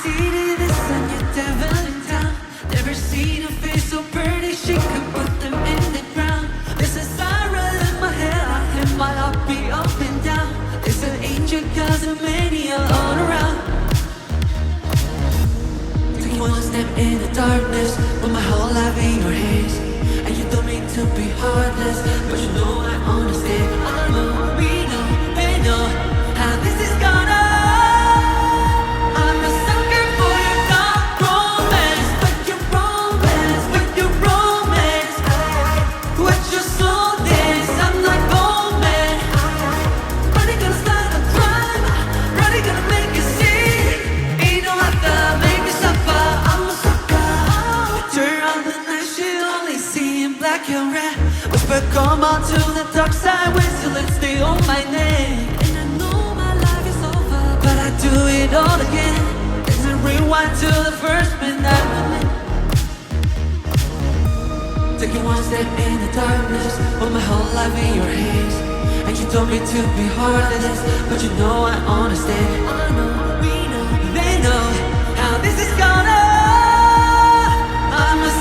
see this and you're devilling down. Never seen a face so pretty, she could put them in the ground. There's a siren in my head, I hit my heartbeat up and down. There's an angel cause of mania all around. Take one step in the darkness, put my whole life in your hands. And you told me to be heartless, but you know I understand. I know, we know, they know how this is gonna. I'm a sucker for your dark romance, with your romance, with your romance. With your slow dance, I'm like, oh man. Really gonna start a crime, really gonna make you see. Ain't no other, make me suffer, I'm a sucker. Turn on the night, she only seeing black and red. Whisper, come on to the dark side, whistle and stay on my neck. And I know my life is over, but I do it all again. Let's rewind to the first midnight moment. Taking one step in the darkness, put my whole life in your hands. And you told me to be heartless, but you know I understand. I know, we know, they know how this is gonna. I'm a